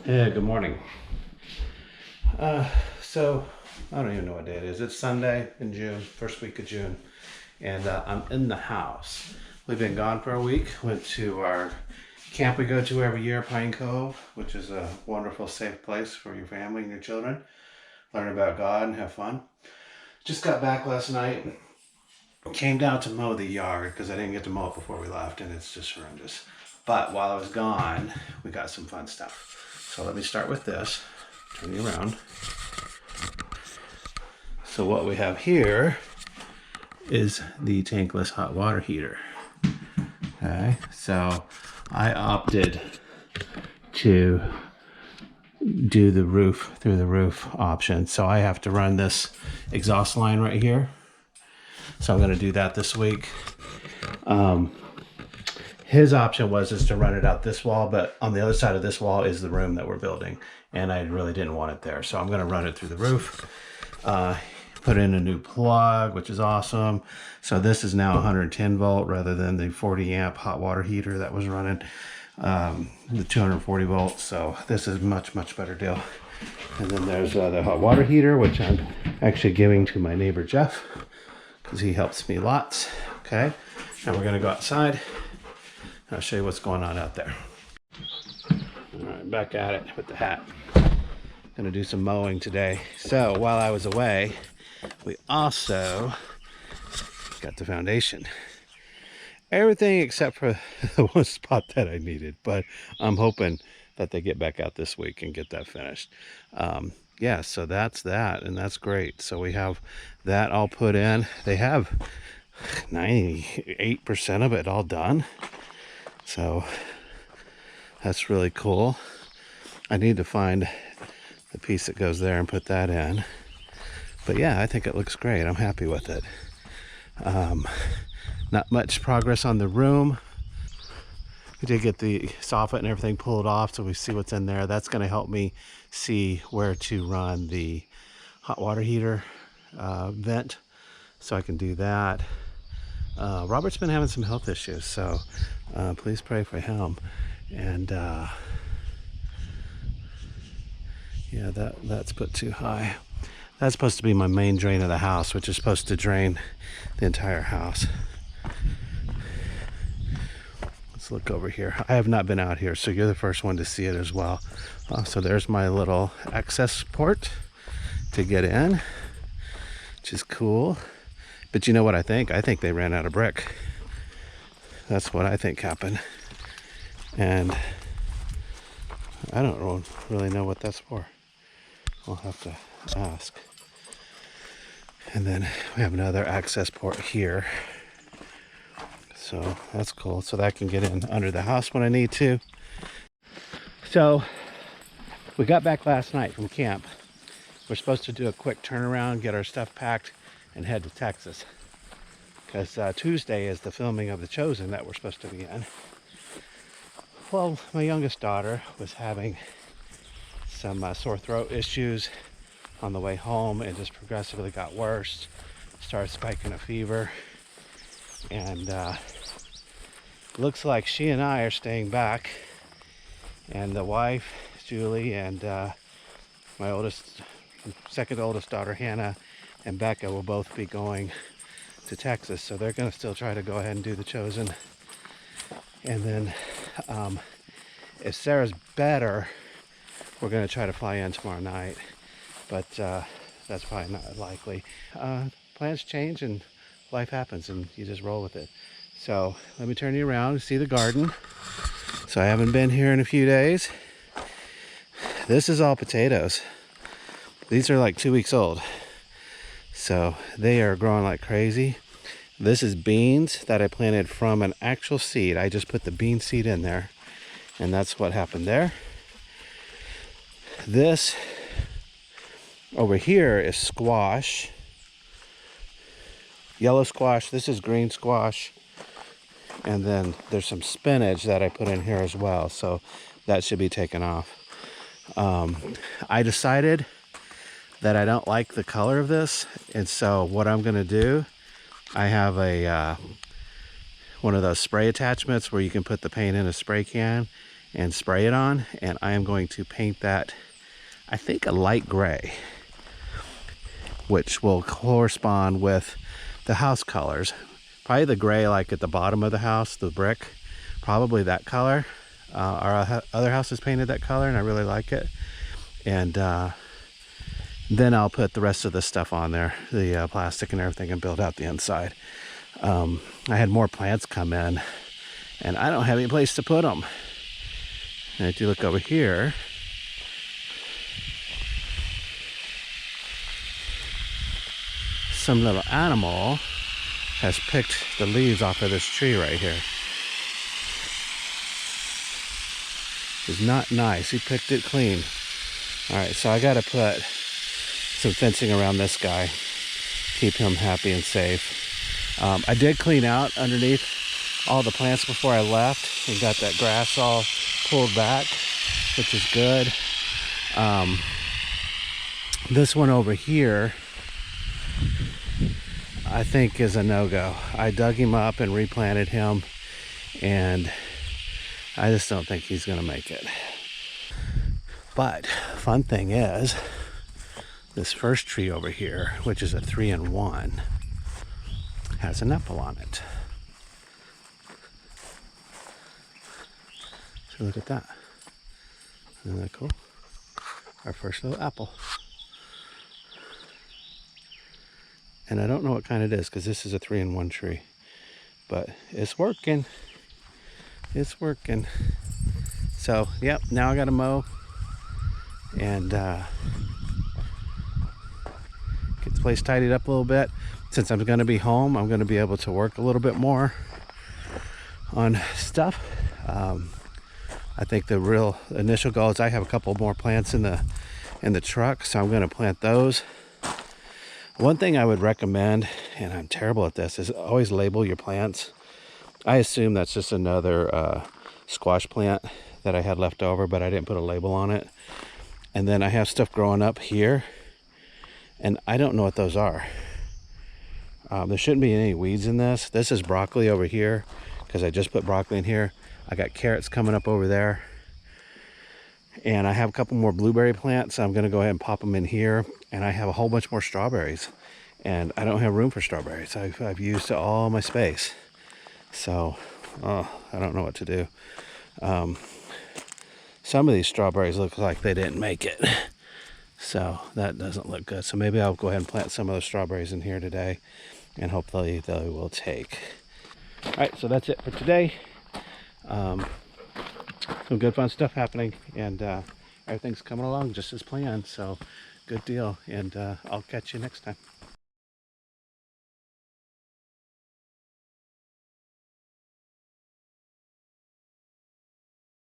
Yeah, good morning. So I don't even know what day it is. It's Sunday in June, first week of June, and I'm in the house. We've been gone for a week. Went to our camp we go to every year, Pine Cove, which is a wonderful, safe place for your family and your children. Learn about God and have fun. Just got back last night. Came down to mow the yard because I didn't get to mow it before we left, and it's just horrendous. But while I was gone, we got some fun stuff. So let me start with this. Turn you around. So what we have here is the tankless hot water heater. Okay, so I opted to do the roof through the roof option. So I have to run this exhaust line right here. So I'm going to do that this week. His option was to run it out this wall, but on the other side of this wall is the room that we're building, and I really didn't want it there. So I'm going to run it through the roof. Put in a new plug, which is awesome. So this is now 110 volt rather than the 40 amp hot water heater that was running the 240 volts. So this is much better deal. And then there's the hot water heater, which I'm actually giving to my neighbor Jeff because he helps me lots. Okay, now we're gonna go outside. I'll show you what's going on out there. All right, back at it with the hat. Gonna do some mowing today. So while I was away, we also got the foundation. Everything except for the one spot that I needed, but I'm hoping that they get back out this week and get that finished. Yeah, so that's that, and that's great. So we have that all put in. They have 98% of it all done. So that's really cool. I need to find the piece that goes there and put that in. But yeah, I think it looks great. I'm happy with it. Not much progress on the room. We did get the soffit and everything pulled off, so we see what's in there. That's going to help me see where to run the hot water heater vent, so I can do that. Robert's been having some health issues, so please pray for him. And yeah, that's put too high. That's supposed to be my main drain of the house, which is supposed to drain the entire house. Let's look over here. I have not been out here, so you're the first one to see it as well. So there's my little access port to get in, which is cool. But you know what I think? I think they ran out of brick. That's what I think happened. And I don't really know what that's for. We'll have to ask. And then we have another access port here. So that's cool. So that can get in under the house when I need to. So we got back last night from camp. We're supposed to do a quick turnaround, get our stuff packed, and head to Texas. Because Tuesday is the filming of The Chosen that we're supposed to be in. Well, my youngest daughter was having some sore throat issues on the way home. It just progressively got worse. Started spiking a fever. And looks like she and I are staying back. And the wife, Julie, and my second oldest daughter, Hannah, and Becca will both be going to Texas. So they're going to still try to go ahead and do The Chosen. And then if Sarah's better, we're going to try to fly in tomorrow night. But that's probably not likely. Plans change and life happens, and you just roll with it. So let me turn you around and see the garden. So I haven't been here in a few days. This is all potatoes. These are like 2 weeks old. So they are growing like crazy. This is beans that I planted from an actual seed. I just put the bean seed in there, and that's what happened there. This over here is squash. Yellow squash. This is green squash. And then there's some spinach that I put in here as well. So that should be taken off. I decided that I don't like the color of this. And so what I'm going to do, I have a one of those spray attachments where you can put the paint in a spray can. and spray it on, and I am going to paint that, I think, a light gray, which will correspond with the house colors. Probably the gray like at the bottom of the house, the brick, probably that color. Our other house is painted that color and I really like it. And then I'll put the rest of the stuff on there, the plastic and everything, and build out the inside. I had more plants come in and I don't have any place to put them. And if you look over here, some little animal has picked the leaves off of this tree right here. It's not nice. He picked it clean. All right, so I got to put some fencing around this guy, keep him happy and safe. I did clean out underneath all the plants before I left and got that grass all pulled back, which is good. This one over here, I think, is a no-go. I dug him up and replanted him, and I just don't think he's gonna make it. But fun thing is, this first tree over here, which is a 3-in-1, has an apple on it. So look at that. Isn't that cool? Our first little apple. And I don't know what kind it is because this is a 3-in-1 tree, but it's working. It's working. So, yep, now I gotta mow and get the place tidied up a little bit. Since I'm gonna be home, I'm gonna be able to work a little bit more on stuff. I think the real initial goal is I have a couple more plants in the truck, so I'm gonna plant those. One thing I would recommend, and I'm terrible at this, is always label your plants. I assume that's just another squash plant that I had left over, but I didn't put a label on it. And then I have stuff growing up here, and I don't know what those are. There shouldn't be any weeds in this. This is broccoli over here, because I just put broccoli in here. I got carrots coming up over there. And I have a couple more blueberry plants, so I'm gonna go ahead and pop them in here. And I have a whole bunch more strawberries. And I don't have room for strawberries. I've used all my space. So, I don't know what to do. Some of these strawberries look like they didn't make it. So that doesn't look good. So maybe I'll go ahead and plant some of those strawberries in here today, and hopefully they will take. All right, so that's it for today. Some good fun stuff happening, and everything's coming along just as planned. So good deal, and I'll catch you next time.